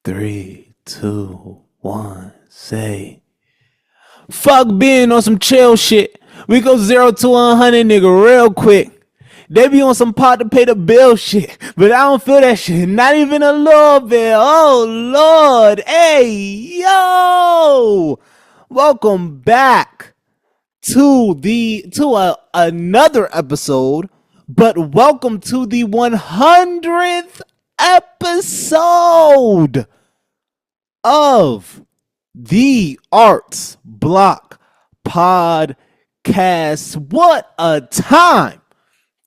Three, two, one, say. Fuck being on some chill shit. We go 0 to 100, nigga, real quick. They be on some pot to pay the bill shit, but I don't feel that shit, not even a little bit. Oh Lord, hey yo, welcome back to another episode, but welcome to the 100th episode of the Arts Block Podcast. What a time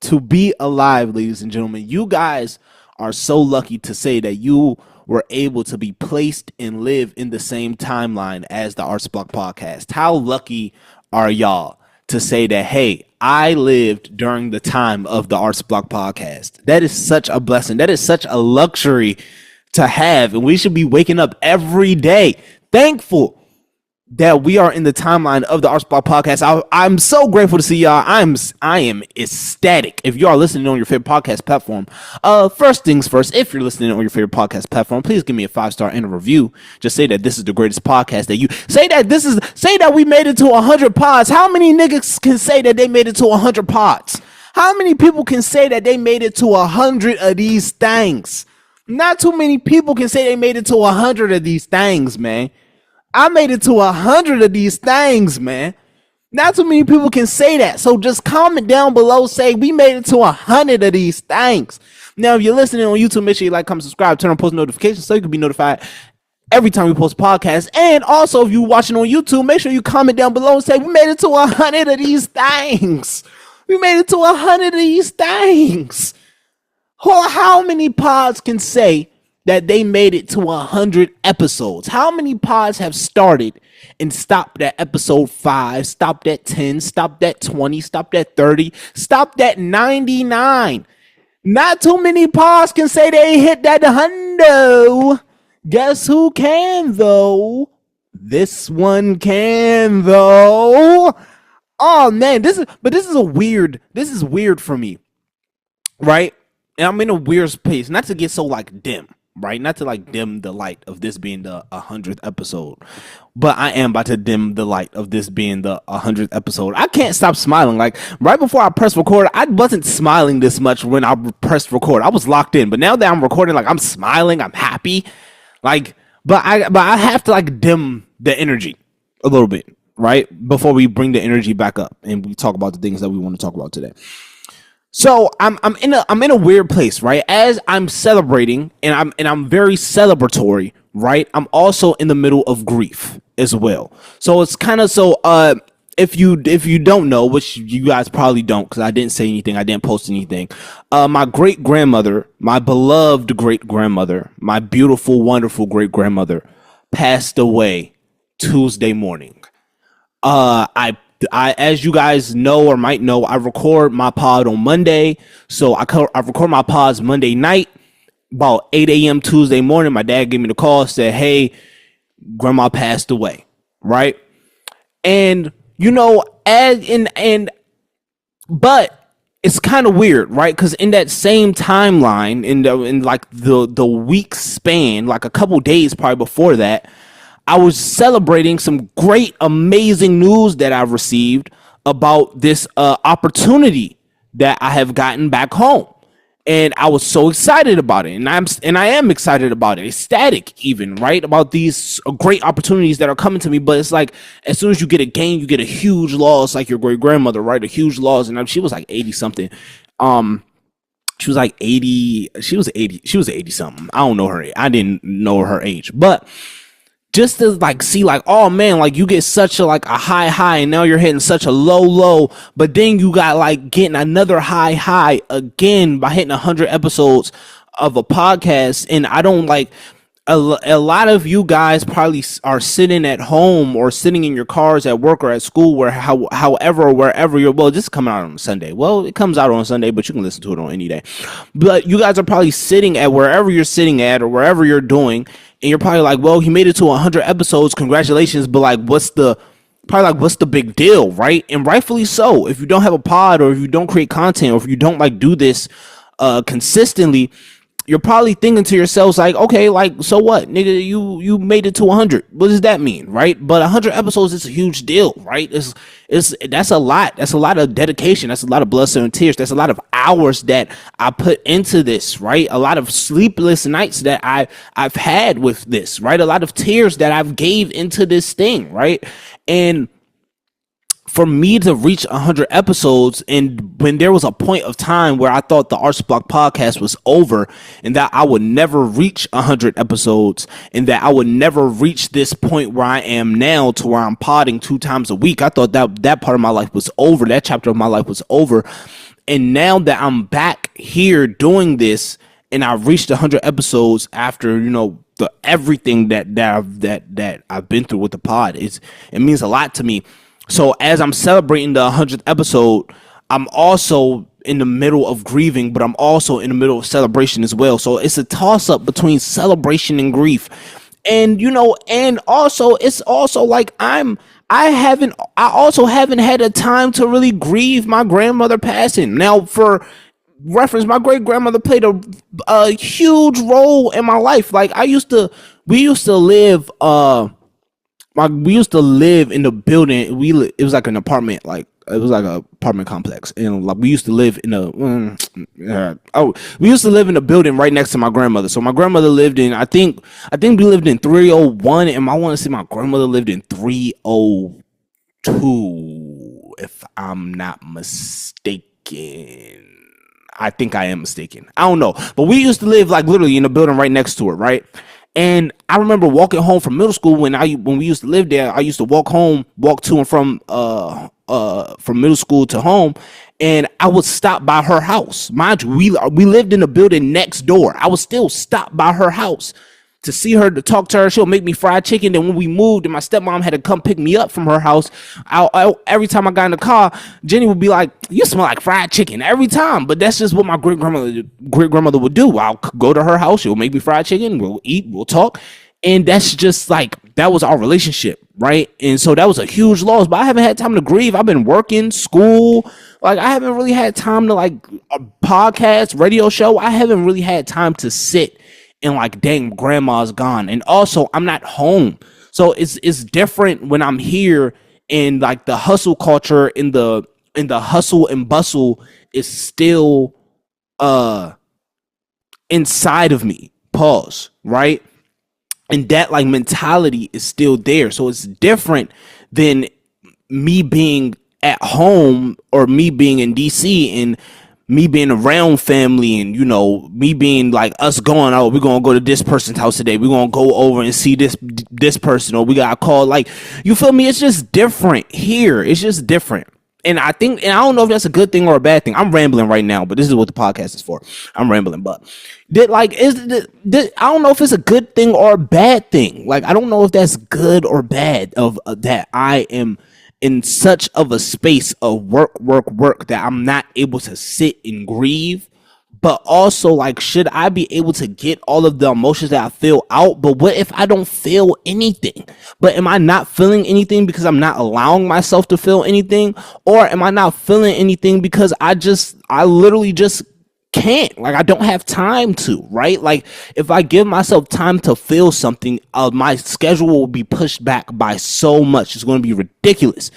to be alive, ladies and gentlemen. You guys are so lucky to say that you were able to be placed and live in the same timeline as the Arts Block Podcast. How lucky are y'all to say that, hey, I lived during the time of the Arts Block Podcast? That is such a blessing. That is such a luxury to have, and we should be waking up every day thankful that we are in the timeline of the Arts Block Podcast. I'm so grateful to see y'all. I am ecstatic. If you are listening on your favorite podcast platform, first things first, if you're listening on your favorite podcast platform, please give me a 5-star and a review. Just say that this is the greatest podcast that you say that we made it to 100 pods. How many niggas can say that they made it to 100 pods? How many people can say that they made it to 100 of these things? Not too many people can say they made it to 100 of these things, man. I made it to 100 of these things, man. Not too many people can say that. So just comment down below, say we made it to 100 of these things. Now, if you're listening on YouTube, make sure you like, comment, subscribe, turn on post notifications so you can be notified every time we post podcasts. And also, if you're watching on YouTube, make sure you comment down below and say we made it to 100 of these things. We made it to 100 of these things. How many pods can say that they made it to 100 episodes? How many pods have started and stopped at episode 5, stopped at 10, stopped at 20, stopped at 30, stopped at 99? Not too many pods can say they hit that hundo. Guess who can, though? This one can, though. Oh man, this is weird for me, right? And I'm in a weird space, not to get so like dim, right? Not to like dim the light of this being the 100th episode, but I am about to dim the light of this being the 100th episode. I can't stop smiling. Like right before I pressed record, I wasn't smiling this much when I pressed record. I was locked in, but now that I'm recording, like I'm smiling, I'm happy. Like, but I have to like dim the energy a little bit, right? Before we bring the energy back up and we talk about the things that we want to talk about today. So I'm in a weird place, right? As I'm celebrating and I'm very celebratory, right? I'm also in the middle of grief as well. So it's kind of if you don't know, which you guys probably don't, because I didn't say anything, I didn't post anything. My great grandmother, my beloved great grandmother, my beautiful, wonderful great grandmother, passed away Tuesday morning. I as you guys know or might know, I record my pod on Monday. So I record my pods Monday night, about 8 a.m. Tuesday morning. My dad gave me the call, said, hey, grandma passed away, right? And, you know, but it's kind of weird, right? Because in that same timeline, in like the week span, like a couple days probably before that, I was celebrating some great, amazing news that I've received about this opportunity that I have gotten back home. And I was so excited about it. And I am excited about it. Ecstatic even, right? About these great opportunities that are coming to me. But it's like, as soon as you get a gain, you get a huge loss, like your great grandmother, right? A huge loss. And she was like 80 something. She was like 80. She was 80 something. I don't know her age. I didn't know her age. But just to like see like, oh man, like you get such a high and now you're hitting such a low, but then you got like getting another high again by hitting 100 episodes of a podcast. And I don't like a lot of you guys probably are sitting at home or sitting in your cars at work or at school, however or wherever you're. Well, this is coming out on Sunday. Well, it comes out on Sunday, but you can listen to it on any day. But you guys are probably sitting at wherever you're sitting at or wherever you're doing, and you're probably like, well, he made it to 100 episodes. Congratulations. But like, what's the big deal, right? And rightfully so. If you don't have a pod or if you don't create content or if you don't like do this consistently, you're probably thinking to yourselves like, okay, like, so what, nigga, you made it to 100. What does that mean, right? But 100 episodes is a huge deal, right? It's that's a lot. That's a lot of dedication. That's a lot of blood, sweat, and tears. That's a lot of hours that I put into this, right? A lot of sleepless nights that I've had with this, right? A lot of tears that I've gave into this thing, right? And for me to reach 100 episodes, and when there was a point of time where I thought the Arts Block podcast was over and that I would never reach 100 episodes and that I would never reach this point where I am now, to where I'm podding 2 times a week, I thought that part of my life was over. That chapter of my life was over. And now that I'm back here doing this and I've reached 100 episodes after, the everything that I've been through with the pod, it means a lot to me. So as I'm celebrating the 100th episode, I'm also in the middle of grieving, but I'm also in the middle of celebration as well. So it's a toss up between celebration and grief. And and also it's also like I also haven't had a time to really grieve my grandmother passing. Now, for reference, my great grandmother played a huge role in my life. Like we used to live we used to live in the building. It was like an apartment, like it was like a apartment complex, and like we used to live in we used to live in a building right next to my grandmother. So my grandmother lived in, I think we lived in 301, and I want to say my grandmother lived in 302, if I'm not mistaken. I think I am mistaken. I don't know, but we used to live like literally in a building right next to it, right? And I remember walking home from middle school when we used to live there. I used to walk to and from middle school to home, and I would stop by her house. Mind you, we lived in a building next door. I would still stop by her house to see her, to talk to her. She'll make me fried chicken. Then when we moved and my stepmom had to come pick me up from her house, every time I got in the car, Jenny would be like, "You smell like fried chicken," every time. But that's just what my great grandmother would do. I'll go to her house. She'll make me fried chicken. We'll eat. We'll talk. And that's just like, that was our relationship, right? And so that was a huge loss. But I haven't had time to grieve. I've been working, school. Like, I haven't really had time to, like, a podcast, radio show. I haven't really had time to sit and like, dang, grandma's gone. And also, I'm not home. So it's different when I'm here, and like the hustle culture in the hustle and bustle is still inside of me. Pause, right? And that like mentality is still there. So it's different than me being at home, or me being in DC, and me being around family, and me being like, us going, oh, we're gonna go to this person's house today, we're gonna go over and see this person, or we got a call, like, you feel me? It's just different here. It's just different. And I don't know if that's a good thing or a bad thing. I'm rambling right now, but this is what the podcast is for. I'm rambling, but I don't know if it's a good thing or a bad thing. Like, I don't know if that's good or bad of that I am in such of a space of work that I'm not able to sit and grieve. But also, like, should I be able to get all of the emotions that I feel out? But what if I don't feel anything? But am I not feeling anything because I'm not allowing myself to feel anything? Or am I not feeling anything because I literally just can't? Like, I don't have time to, right? Like, if I give myself time to feel something, my schedule will be pushed back by so much. It's going to be ridiculous.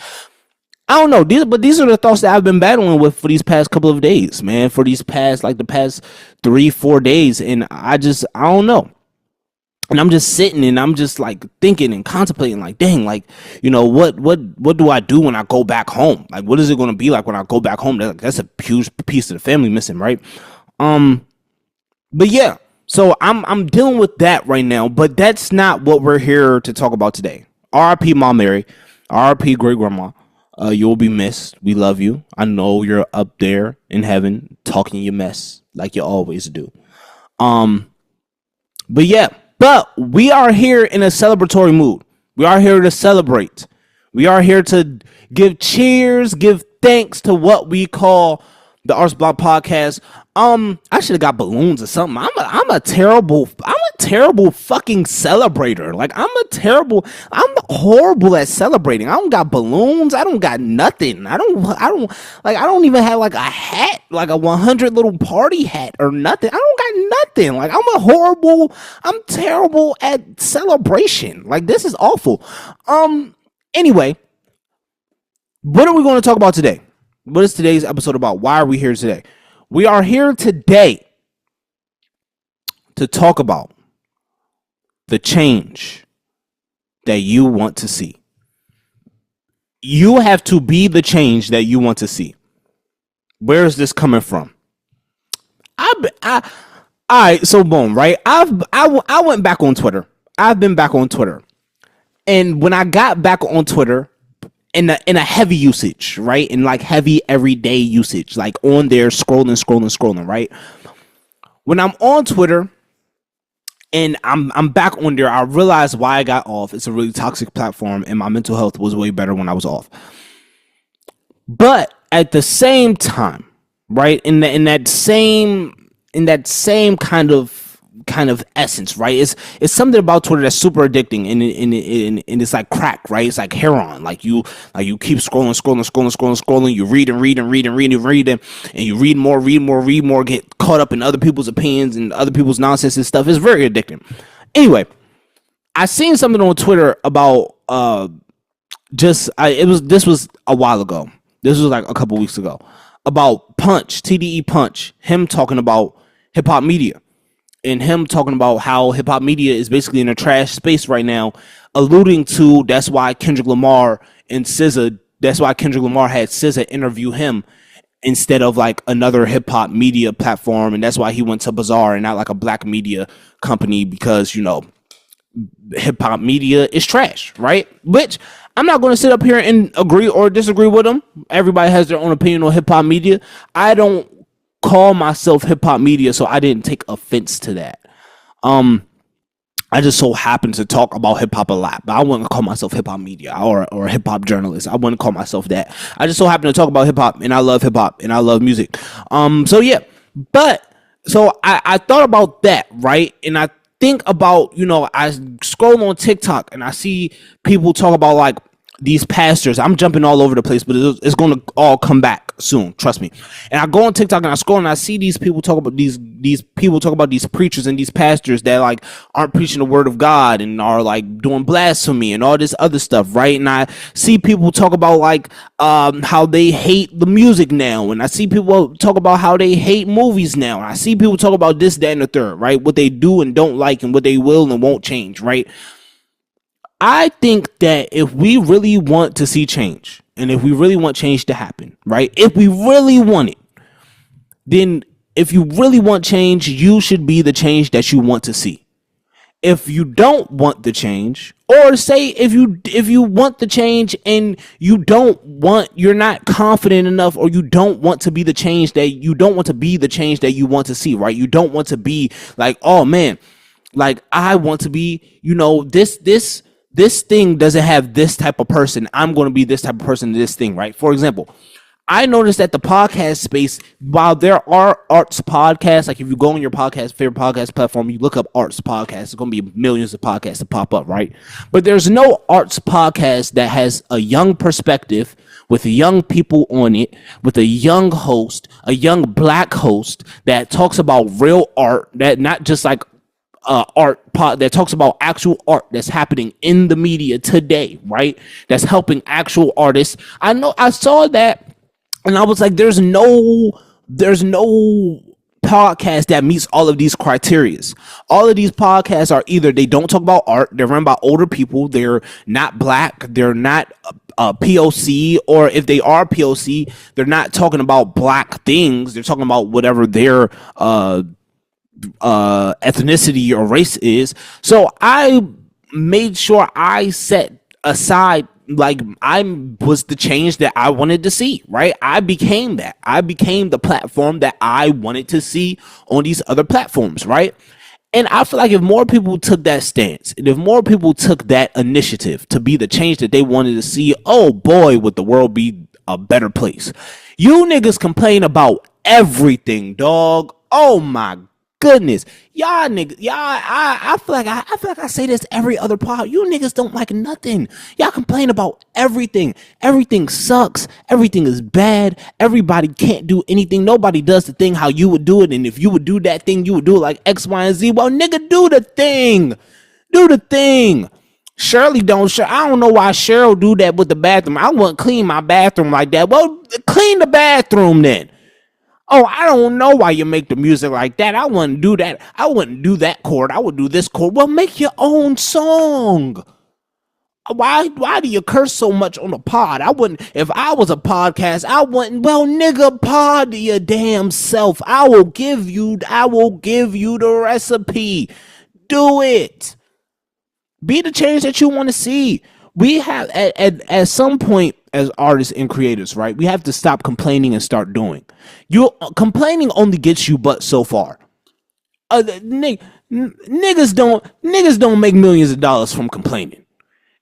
I don't know. These are the thoughts that I've been battling with for these past couple of days, man. For the past 3-4 days. And I don't know. And I'm just sitting and I'm just like thinking and contemplating, like, dang, like, what do I do when I go back home? Like, what is it going to be like when I go back home? That's a huge piece of the family missing, right? But yeah, so I'm dealing with that right now, but that's not what we're here to talk about today. R.I.P. Mom Mary, R.I.P. Great Grandma. You'll be missed. We love you. I know you're up there in heaven talking your mess like you always do. But yeah, but we are here in a celebratory mood. We are here to celebrate. We are here to give cheers, give thanks to what we call the Arts Block podcast. I should have got balloons or something. I'm a terrible fucking celebrator. Like I'm horrible at celebrating. I don't got balloons. I don't got nothing. I don't even have like a hat, like a 100 little party hat or nothing. I don't got nothing. Like I'm terrible at celebration. Like this is awful. Anyway, what are we going to talk about today? What is today's episode about? Why are we here today? We are here today to talk about the change that you want to see. You have to be the change that you want to see. Where is this coming from? All right, so boom, right? I went back on Twitter. I've been back on Twitter. And when I got back on Twitter, in a heavy usage, right? In like heavy everyday usage, like on there scrolling, right? When I'm on Twitter and I'm back on there, I realized why I got off. It's a really toxic platform and my mental health was way better when I was off. But at the same time, right? In that same kind of essence, right? It's something about Twitter that's super addicting, and it's like crack, right? It's like heroin. Like you keep scrolling. You read, and you read more, get caught up in other people's opinions and other people's nonsense and stuff. It's very addicting. Anyway, I seen something on Twitter about this was a while ago. This was like a couple weeks ago about Punch, TDE Punch, him talking about hip hop media. And him talking about how hip hop media is basically in a trash space right now, alluding to that's why Kendrick Lamar had SZA interview him instead of like another hip hop media platform, and that's why he went to Bazaar and not like a black media company because hip hop media is trash, right? Which I'm not going to sit up here and agree or disagree with him. Everybody has their own opinion on hip hop media. I don't call myself hip hop media, so I didn't take offense to that. I just so happen to talk about hip hop a lot, but I wouldn't call myself hip hop media or a hip hop journalist. I wouldn't call myself that. I just so happen to talk about hip hop, and I love hip hop and I love music. So yeah, but so I thought about that, right? And I think about, I scroll on TikTok and I see people talk about like these pastors. I'm jumping all over the place, but it's going to all come back soon. Trust me. And I go on TikTok and I scroll and I see these people talk about these people talk about these preachers and these pastors that like aren't preaching the word of God and are like doing blasphemy and all this other stuff, right? And I see people talk about like how they hate the music now, and I see people talk about how they hate movies now, and I see people talk about this, that, and the third, right? What they do and don't like and what they will and won't change, right? I think that if we really want to see change, and if we really want change to happen, right? If we really want it, then if you really want change, you should be the change that you want to see. If you don't want the change, or say if you want the change and you're not confident enough, or you don't want to be the change that you want to see, right? You don't want to be like, oh man, like I want to be, this thing doesn't have this type of person. I'm going to be this type of person to this thing, right? For example, I noticed that the podcast space, while there are arts podcasts, like if you go on your favorite podcast platform, you look up arts podcasts, there's going to be millions of podcasts that pop up, right? But there's no arts podcast that has a young perspective with young people on it, with a young host, a young black host that talks about real art, that not just like art pod that talks about actual art that's happening in the media today, right? That's helping actual artists. I saw that and I was like, there's no podcast that meets all of these criterias. All of these podcasts are either they don't talk about art, they're run by older people, they're not black, they're not POC, or if they are POC, they're not talking about black things, they're talking about whatever their ethnicity or race is. So I made sure I set aside, like I was the change that I wanted to see, right? I became that. I became the platform that I wanted to see on these other platforms, right? And I feel like if more people took that stance, and if more people took that initiative to be the change that they wanted to see, oh boy, would the world be a better place. You niggas complain about everything, dog. Oh my goodness. Y'all niggas, I feel like I say this every other pod. You niggas don't like nothing. Y'all complain about everything. Everything sucks. Everything is bad. Everybody can't do anything. Nobody does the thing how you would do it. And if you would do that thing, you would do it like X, Y, and Z. Well, nigga, do the thing. Do the thing. Shirley don't. I don't know why Cheryl do that with the bathroom. I wouldn't clean my bathroom like that. Well, clean the bathroom then. Oh, I don't know why you make the music like that. I wouldn't do that. I wouldn't do that chord. I would do this chord. Well, make your own song. Why do you curse so much on the pod? I wouldn't. If I was a podcast, I wouldn't. Well, nigga, pod your damn self. I will give you the recipe. Do it. Be the change that you want to see. We have at some point as artists and creators, right? We have to stop complaining and start doing. You complaining only gets you but so far. Niggas don't make millions of dollars from complaining.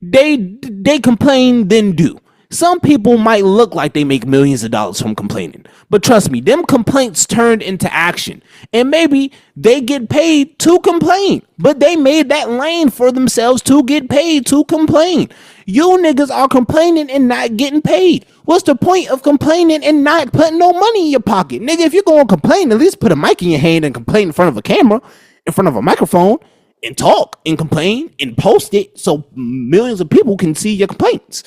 They complain then do. Some people might look like they make millions of dollars from complaining, but trust me, them complaints turned into action, and maybe they get paid to complain, but they made that lane for themselves to get paid to complain. You niggas are complaining and not getting paid. What's the point of complaining and not putting no money in your pocket? Nigga, if you're going to complain, at least put a mic in your hand and complain in front of a camera, in front of a microphone, and talk and complain and post it so millions of people can see your complaints.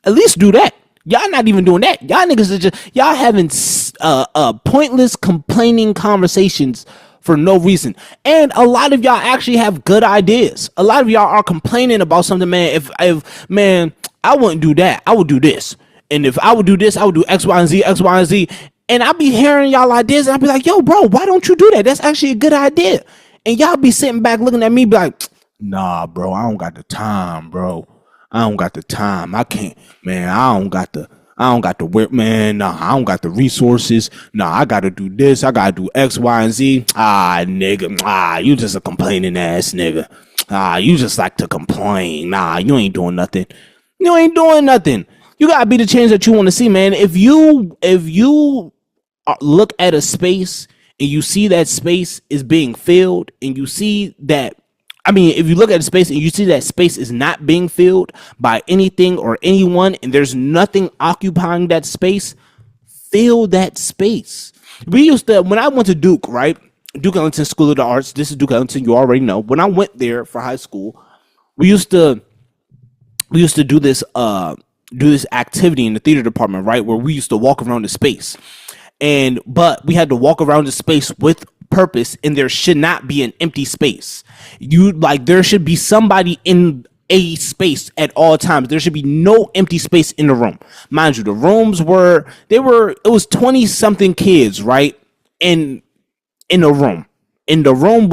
At least do that. Y'all not even doing that. Y'all niggas are just y'all having pointless complaining conversations for no reason. And a lot of y'all actually have good ideas. A lot of y'all are complaining about something, man. If man, I wouldn't do that. I would do this. And if I would do this, I would do X, Y, and Z, X, Y, and Z. And I'll be hearing y'all ideas, and I'll be like, yo, bro, why don't you do that? That's actually a good idea. And y'all be sitting back looking at me, be like, nah, bro, I don't got the time, bro. I don't got the time. I can't, man. I don't got the work, man. Nah, I don't got the resources. Nah, I gotta do this. I gotta do X, Y, and Z. Ah, nigga. Ah, you just a complaining ass nigga. Ah, you just like to complain. Nah, you ain't doing nothing. You ain't doing nothing. You gotta be the change that you want to see, man. If you look at a space and you see that space is being filled, and you see that, I mean, if you look at a space and you see that space is not being filled by anything or anyone, and there's nothing occupying that space, fill that space. We used to, when I went to Duke, right? Duke Ellington School of the Arts. This is Duke Ellington, you already know. When I went there for high school, we used to do this activity in the theater department, right? Where we used to walk around the space. But we had to walk around the space with purpose, and there should not be an empty space. There should be somebody in a space at all times. There should be no empty space in the room. Mind you, the rooms it was 20 something kids, right? In a room. And the room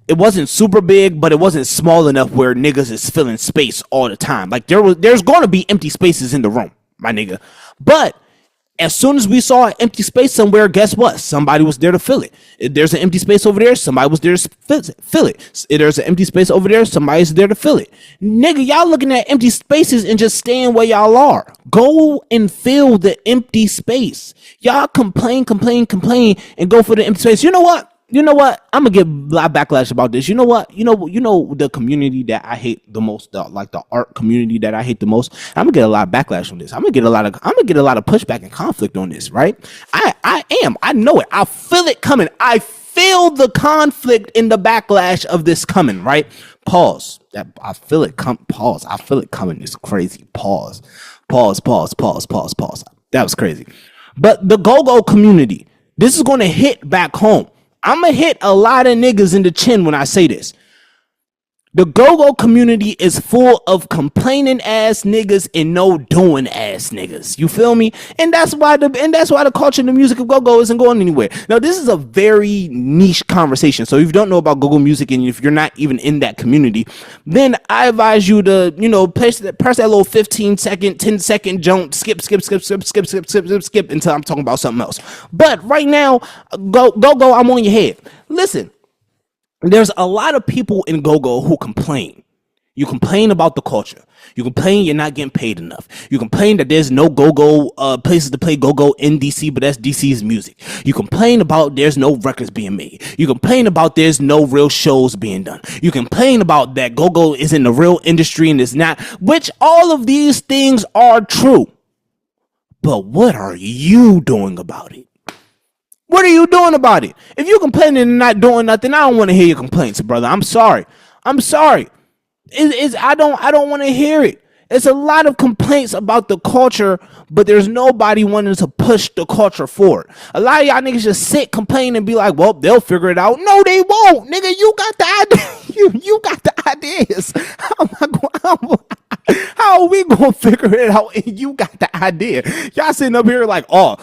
it wasn't super big, but it wasn't small enough where niggas is filling space all the time. Like there's going to be empty spaces in the room, my nigga. But as soon as we saw an empty space somewhere, guess what? Somebody was there to fill it. If there's an empty space over there, somebody was there to fill it. If there's an empty space over there, somebody's there to fill it. Nigga, y'all looking at empty spaces and just staying where y'all are. Go and fill the empty space. Y'all complain, and go for the empty space. You know what? I'm gonna get a lot of backlash about this. You know what? You know the community that I hate the most, the art community that I hate the most. I'm gonna get a lot of backlash on this. I'm gonna get a lot of pushback and conflict on this, right? I know it. I feel it coming. I feel the conflict in the backlash of this coming, right? Pause. I feel it come. Pause. I feel it coming. It's crazy. Pause. That was crazy. But the go-go community, this is gonna hit back home. I'm going to hit a lot of niggas in the chin when I say this. The go-go community is full of complaining ass niggas and no doing ass niggas. You feel me? And that's why the culture and the music of go-go isn't going anywhere. Now, this is a very niche conversation. So if you don't know about go-go music, and if you're not even in that community, then I advise you to, press that little 15-second, 10-second jump, skip until I'm talking about something else. But right now, go, I'm on your head. Listen. There's a lot of people in go-go who complain. You complain about the culture. You complain you're not getting paid enough. You complain that there's no go-go places to play go-go in DC, but that's DC's music. You complain about there's no records being made. You complain about there's no real shows being done. You complain about that go-go is in the real industry and it's not, which all of these things are true. But what are you doing about it? What are you doing about it? If you're complaining and not doing nothing, I don't want to hear your complaints, brother. I'm sorry. I'm sorry. I don't want to hear it. It's a lot of complaints about the culture, but there's nobody wanting to push the culture forward. A lot of y'all niggas just sit, complain, and be like, well, they'll figure it out. No, they won't. Nigga, you got the idea. You got the ideas. How are we going to figure it out? And you got the idea. Y'all sitting up here like, oh,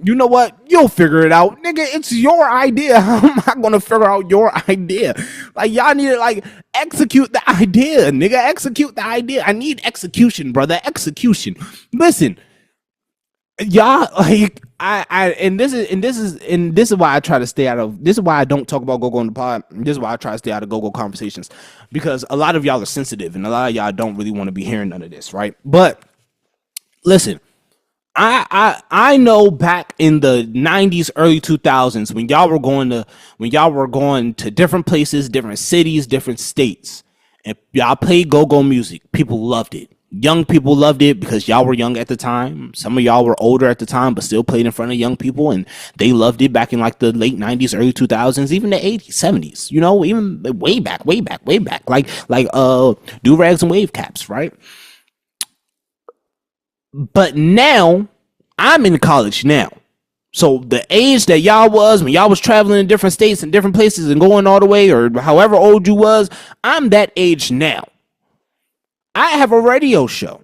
you know what? You'll figure it out. Nigga, it's your idea. How am I going to figure out your idea? Like, y'all need to, like, execute the idea, nigga. Execute the idea. I need execution, brother. Execution. Listen, y'all, like, this is why I try to stay out of, this is why I don't talk about go-go on the pod. This is why I try to stay out of go-go conversations, because a lot of y'all are sensitive and a lot of y'all don't really want to be hearing none of this, right? But listen, I know back in the 90s, early 2000s, when y'all were going to different places, different cities, different states, and y'all played go-go music, people loved it. Young people loved it because y'all were young at the time. Some of y'all were older at the time, but still played in front of young people, and they loved it back in like the late 90s, early 2000s, even the 80s, 70s, you know, even way back, like do-rags and wave caps, right? But now I'm in college now. So the age that y'all was when y'all was traveling in different states and different places and going all the way, or however old you was, I'm that age now. I have a radio show.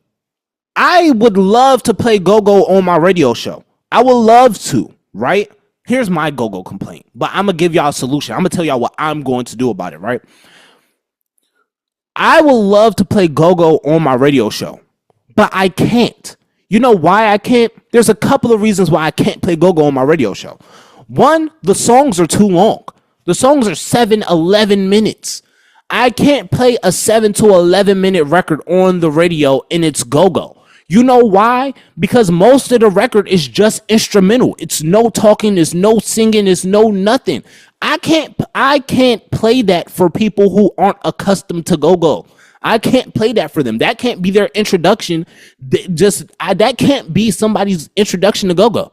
I would love to play go-go on my radio show. I would love to, right? Here's my go-go complaint, but I'm going to give y'all a solution. I'm going to tell y'all what I'm going to do about it, right? I would love to play go-go on my radio show, but I can't. You know why I can't? There's a couple of reasons why I can't play go-go on my radio show. One, the songs are too long. The songs are 7-11 minutes. I can't play a 7 to 11 minute record on the radio in its go-go. You know why? Because most of the record is just instrumental. It's no talking, it's no singing, it's no nothing. I can't play that for people who aren't accustomed to go-go. I can't play that for them. That can't be their introduction. That can't be somebody's introduction to go-go.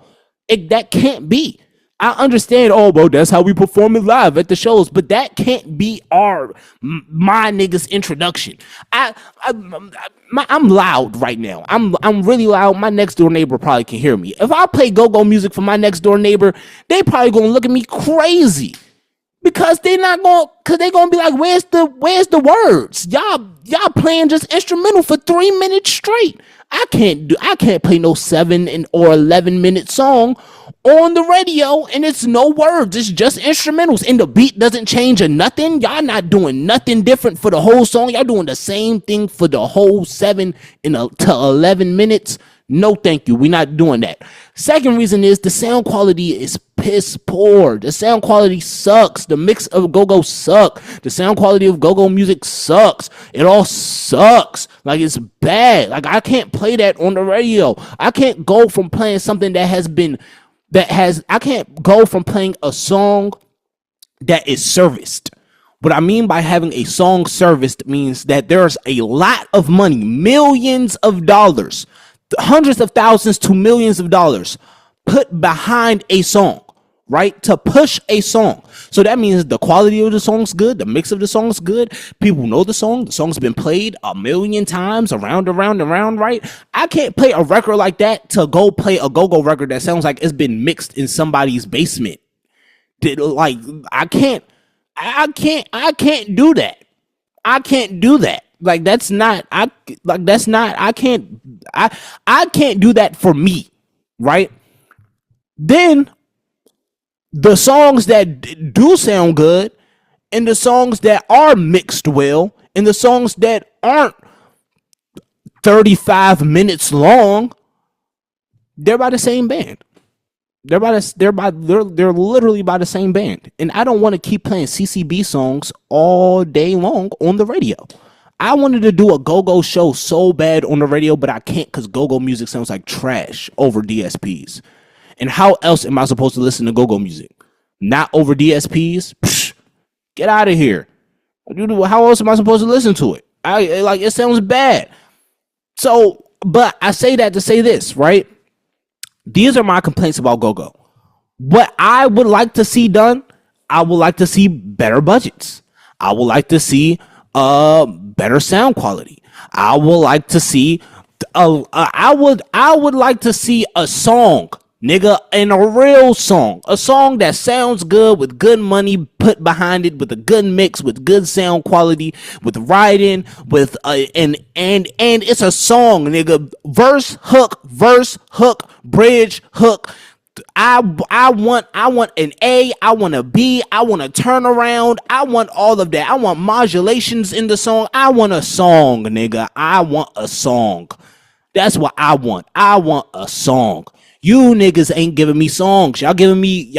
That can't be. I understand, oh, bro, that's how we perform it live at the shows, but that can't be my nigga's introduction. I'm loud right now. I'm really loud. My next door neighbor probably can hear me. If I play go-go music for my next door neighbor, they probably gonna look at me crazy. Because they're gonna be like, where's the words? Y'all playing just instrumental for 3 minutes straight. I can't play no 7 or 11 minute song on the radio and it's no words. It's just instrumentals and the beat doesn't change or nothing. Y'all not doing nothing different for the whole song. Y'all doing the same thing for the whole 7 to 11 minutes. No, thank you. We're not doing that. Second reason is the sound quality is piss poor. The sound quality sucks. The mix of go-go suck. The sound quality of go-go music sucks. It all sucks. Like, it's bad. Like, I can't play that on the radio. I can't go from playing something I can't go from playing a song that is serviced. What I mean by having a song serviced means that there's a lot of money, millions of dollars, hundreds of thousands to millions of dollars put behind a song, right? To push a song. So that means the quality of the song's good, the mix of the song's good, people know the song's been played a million times around, right? I can't play a record like that to go play a go-go record that sounds like it's been mixed in somebody's basement. Like, I can't do that. I can't do that. Like, I can't do that for me, right? Then the songs that do sound good and the songs that are mixed well and the songs that aren't 35 minutes long, they're by the same band. They're literally by the same band. And I don't want to keep playing CCB songs all day long on the radio. I wanted to do a go-go show so bad on the radio, but I can't because go-go music sounds like trash over DSPs. And how else am I supposed to listen to go-go music? Not over DSPs? Psh, get out of here. How else am I supposed to listen to it? It sounds bad. So, but I say that to say this, right? These are my complaints about go-go. What I would like to see done, I would like to see better budgets. I would like to see better sound quality. I would like to see I would like to see a song, nigga, and a real song. A song that sounds good with good money put behind it, with a good mix, with good sound quality, with writing, with and it's a song, nigga. Verse, hook, bridge, hook. I want an A, I want a B, I want a turnaround, I want all of that. I want modulations in the song. I want a song, nigga. I want a song. That's what I want. I want a song. You niggas ain't giving me songs. Y'all giving me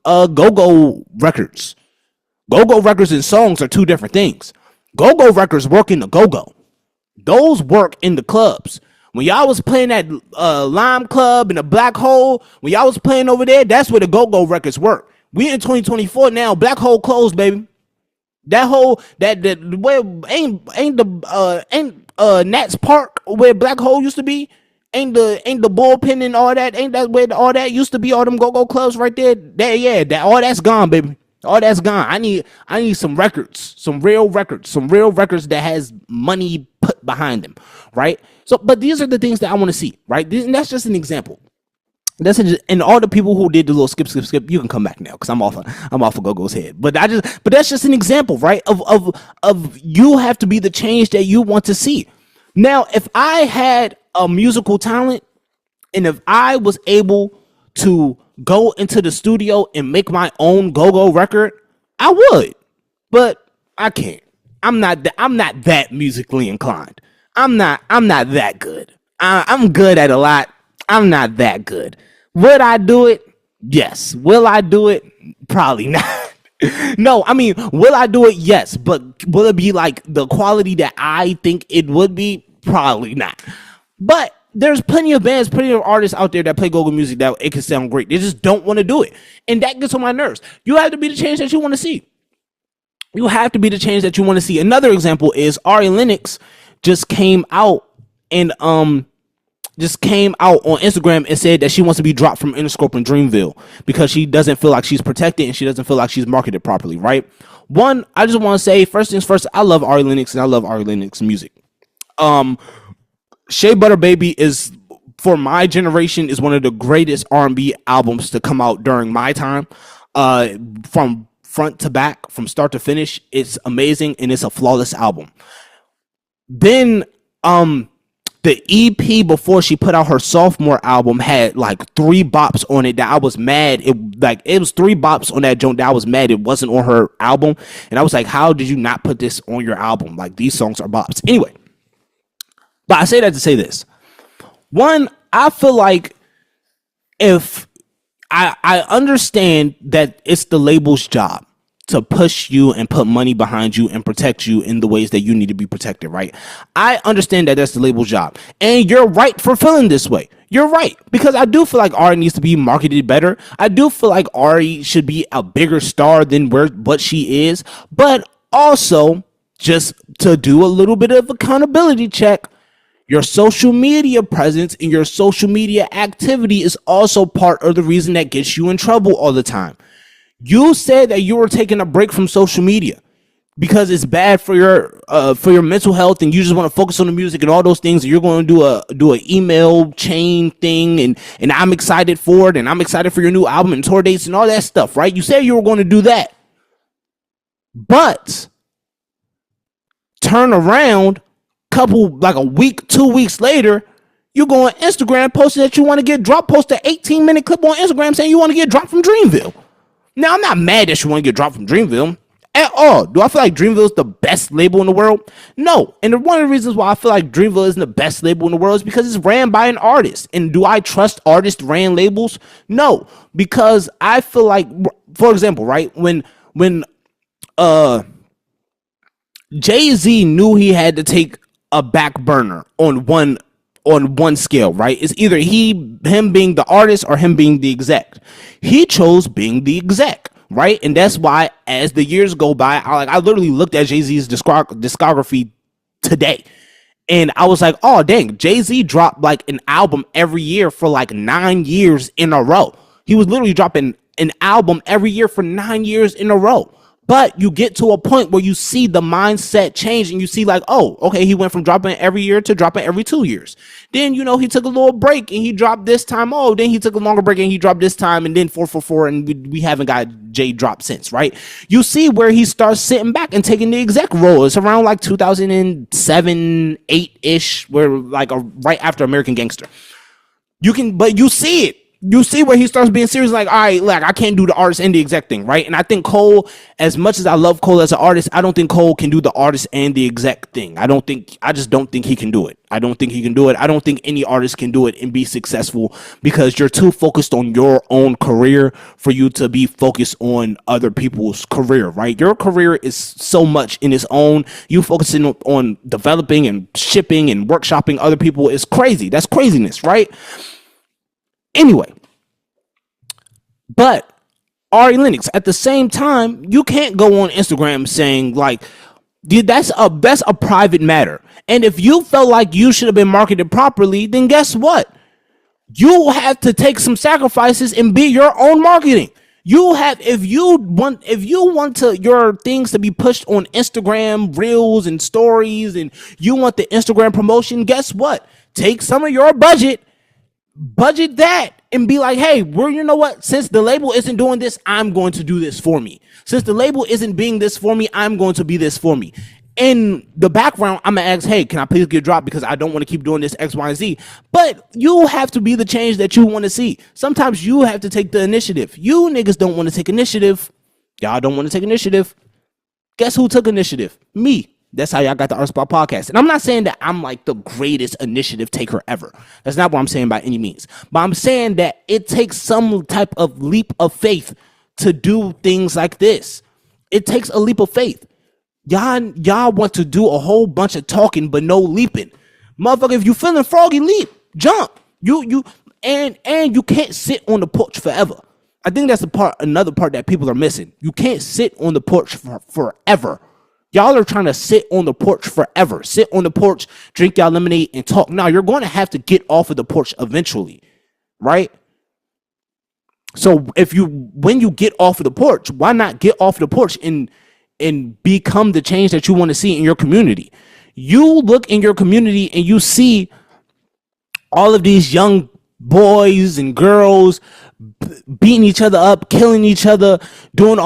go-go records. Go-go records and songs are two different things. Go-go records work in the go-go. Those work in the clubs. When y'all was playing at Lime Club and the Black Hole, when y'all was playing over there, that's where the go-go records work. We in 2024 now. Black Hole closed, baby. That whole that where ain't Nats Park where Black Hole used to be? Ain't the bullpen and all that? Ain't that where all that used to be? All them go-go clubs right there. That all that's gone, baby. All that's gone. I need some records, some real records that has money put behind them, right? So, but these are the things that I want to see, right? And that's just an example. And all the people who did the little skip, you can come back now because I'm off of Go-Go's head. But that's just an example, right? Of you have to be the change that you want to see. Now, if I had a musical talent and if I was able to go into the studio and make my own go-go record, I would. But I can't. I'm not that musically inclined. I'm not that good. I'm good at a lot. I'm not that good. Would I do it? Yes. Will I do it? Probably not. No, I mean, will I do it? Yes. But will it be like the quality that I think it would be? Probably not. But there's plenty of bands, plenty of artists out there that play go-go music that it can sound great. They just don't want to do it. And that gets on my nerves. You have to be the change that you want to see. You have to be the change that you want to see. Another example is Ari Lennox just came out on Instagram and said that she wants to be dropped from Interscope and Dreamville because she doesn't feel like she's protected and she doesn't feel like she's marketed properly, right? One, I just want to say, first things first, I love Ari Lennox and I love Ari Lennox music. Shea Butter Baby is, for my generation, is one of the greatest R&B albums to come out during my time. From front to back, from start to finish, it's amazing and it's a flawless album. Then the EP before she put out her sophomore album had like 3 bops on it that I was mad. It was 3 bops on that joint that I was mad it wasn't on her album. And I was like, how did you not put this on your album? Like, these songs are bops. Anyway, but I say that to say this. One, I feel like if I understand that it's the label's job to push you and put money behind you and protect you in the ways that you need to be protected, right? I understand that that's the label's job. And you're right for feeling this way. You're right. Because I do feel like Ari needs to be marketed better. I do feel like Ari should be a bigger star than what she is. But also, just to do a little bit of accountability check, your social media presence and your social media activity is also part of the reason that gets you in trouble all the time. You said that you were taking a break from social media because it's bad for your mental health, and you just want to focus on the music and all those things. And you're going to do an email chain thing, and I'm excited for it, and I'm excited for your new album and tour dates and all that stuff, right? You said you were going to do that, but turn around, like a week, 2 weeks later, you go on Instagram posting that you want to get dropped. Post an 18-minute clip on Instagram saying you want to get dropped from Dreamville. Now, I'm not mad that you want to get dropped from Dreamville at all. Do I feel like Dreamville is the best label in the world? No. And one of the reasons why I feel like Dreamville isn't the best label in the world is because it's ran by an artist. And do I trust artist-ran labels? No. Because I feel like, for example, right, when Jay-Z knew he had to take a back burner on one scale, right? It's either him being the artist or him being the exec. He chose being the exec, right? And that's why as the years go by, I literally looked at Jay-Z's discography today. And I was like, oh dang, Jay-Z dropped like an album every year for like 9 years in a row. He was literally dropping an album every year for 9 years in a row. But you get to a point where you see the mindset change and you see like, oh, okay, he went from dropping every year to dropping every 2 years. Then, he took a little break and he dropped this time. Oh, then he took a longer break and he dropped this time, and then 444, and we haven't got Jay drop since, right? You see where he starts sitting back and taking the exec role. It's around like 2007, 8-ish, where like right after American Gangster. But you see it. You see where he starts being serious, like, all right, like I can't do the artist and the exec thing, right? And I think Cole, as much as I love Cole as an artist, I don't think Cole can do the artist and the exec thing. I just don't think he can do it. I don't think he can do it. I don't think any artist can do it and be successful, because you're too focused on your own career for you to be focused on other people's career, right? Your career is so much in its own. You focusing on developing and shipping and workshopping other people is crazy. That's craziness, right? Anyway, but Ari Lennox, at the same time, you can't go on Instagram saying like, dude, that's a private matter. And if you felt like you should have been marketed properly, then guess what? You have to take some sacrifices and be your own marketing. If you want to your things to be pushed on Instagram reels and stories, and you want the Instagram promotion, guess what? Take some of your budget that and be like, hey, you know what? Since the label isn't doing this, I'm going to do this for me. Since the label isn't being this for me, I'm going to be this for me. In the background, I'm gonna ask, hey, can I please get dropped because I don't want to keep doing this X, Y, and Z. But you have to be the change that you want to see. Sometimes you have to take the initiative. You niggas don't want to take initiative. Y'all don't want to take initiative. Guess who took initiative? Me. That's how y'all got the Art Spot podcast. And I'm not saying that I'm like the greatest initiative taker ever. That's not what I'm saying by any means. But I'm saying that it takes some type of leap of faith to do things like this. It takes a leap of faith. Y'all want to do a whole bunch of talking but no leaping. Motherfucker, if you feeling froggy, leap, jump. And you can't sit on the porch forever. I think that's another part that people are missing. You can't sit on the porch forever. Y'all are trying to sit on the porch forever. Sit on the porch, drink y'all lemonade, and talk. Now, you're going to have to get off of the porch eventually, right? So when you get off of the porch, why not get off the porch and become the change that you want to see in your community? You look in your community and you see all of these young boys and girls beating each other up, killing each other, doing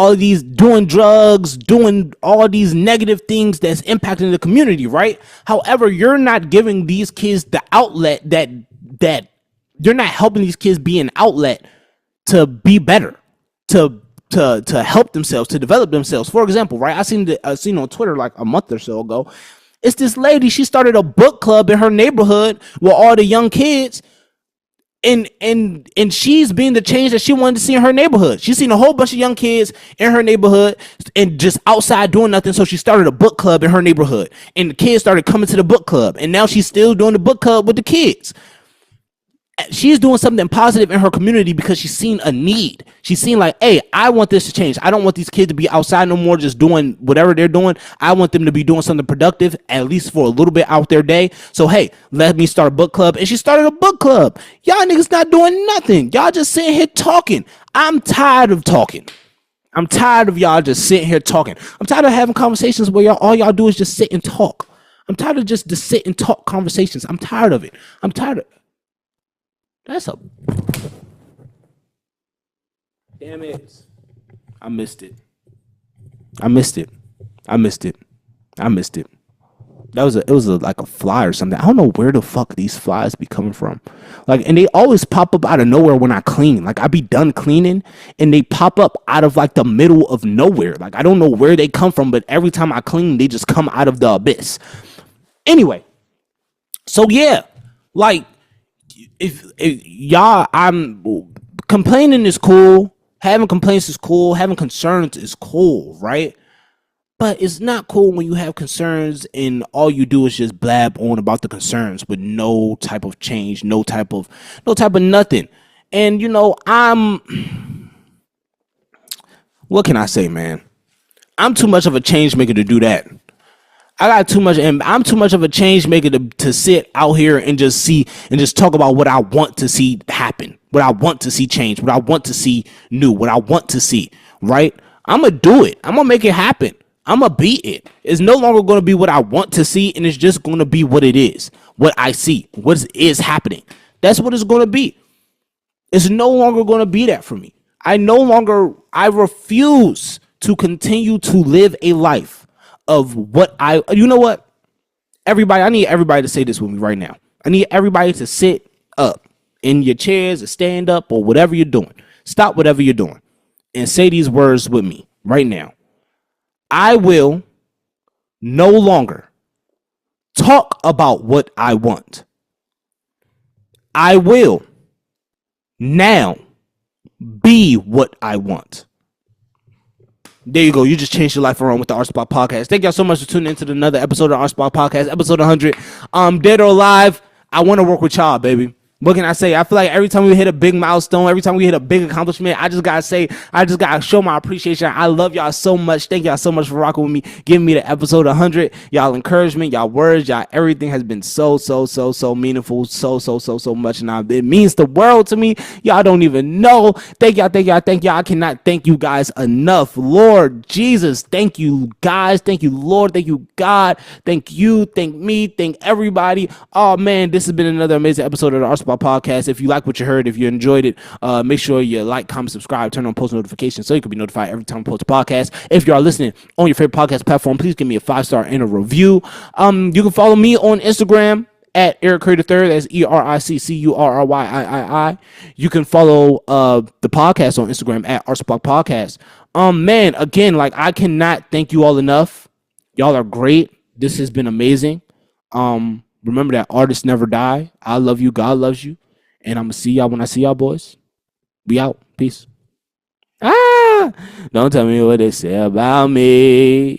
drugs, doing all these negative things that's impacting the community, right? However, you're not giving these kids the outlet that you're not helping these kids be an outlet to be better, to help themselves, to develop themselves. For example, right? I seen on Twitter like a month or so ago. It's this lady. She started a book club in her neighborhood with all the young kids. And she's being the change that she wanted to see in her neighborhood. She's seen a whole bunch of young kids in her neighborhood and just outside doing nothing. So she started a book club in her neighborhood, and the kids started coming to the book club. And now she's still doing the book club with the kids. She's doing something positive in her community because she's seen a need. She's seen like, hey, I want this to change. I don't want these kids to be outside no more just doing whatever they're doing. I want them to be doing something productive, at least for a little bit out their day. So, hey, let me start a book club. And she started a book club. Y'all niggas not doing nothing. Y'all just sitting here talking. I'm tired of talking. I'm tired of y'all just sitting here talking. I'm tired of having conversations where all y'all do is just sit and talk. I'm tired of just sit and talk conversations. I'm tired of it. I'm tired of That's a damn it. I missed it. It was like a fly or something. I don't know where the fuck these flies be coming from. Like, and they always pop up out of nowhere when I clean. Like, I be done cleaning and they pop up out of like the middle of nowhere. Like, I don't know where they come from, but every time I clean, they just come out of the abyss. Anyway, so yeah, like, if y'all, I'm complaining is cool, having complaints is cool, having concerns is cool, right? But it's not cool when you have concerns and all you do is just blab on about the concerns with no type of change, no type of nothing. And what can I say, man? I'm too much of a change maker to do that. I got too much, and I'm too much of a change maker to sit out here and just see and just talk about what I want to see happen, what I want to see change, what I want to see new, what I want to see. Right? I'm gonna do it. I'm gonna make it happen. I'm gonna beat it. It's no longer gonna be what I want to see, and it's just gonna be what it is, what I see, what is happening. That's what it's gonna be. It's no longer gonna be that for me. I refuse to continue to live a life of you know what? Everybody, I need everybody to say this with me right now. I need everybody to sit up in your chairs or stand up or whatever you're doing. Stop whatever you're doing and say these words with me right now. I will no longer talk about what I want. I will now be what I want. There you go. You just changed your life around with the Art Spot Podcast. Thank y'all so much for tuning into another episode of the Art Spot Podcast, episode 100. Dead or alive, I want to work with y'all, baby. What can I say? I feel like every time we hit a big milestone, every time we hit a big accomplishment, I just gotta show my appreciation. I love y'all so much. Thank y'all so much for rocking with me, giving me the episode 100. Y'all encouragement, y'all words, y'all everything has been so meaningful, so much, and it means the world to me. Y'all don't even know. Thank y'all. I cannot thank you guys enough. Lord Jesus, thank you guys. Thank you, Lord. Thank you, God. Thank you. Thank me. Thank everybody. Oh man, this has been another amazing episode of the Art Spot Podcast. If you like what you heard, if you enjoyed it, make sure you like, comment, subscribe, turn on post notifications so you can be notified every time I post a podcast. If you are listening on your favorite podcast platform, please give me a 5-star and a review. You can follow me on Instagram at Eric Curry III. That's ERICCURRYII. You can follow the podcast on Instagram at Art Spot Podcast. Man, again, like I cannot thank you all enough. Y'all are great. This has been amazing. Remember that artists never die. I love you. God loves you. And I'm going to see y'all when I see y'all, boys. We out. Peace. Don't tell me what they say about me.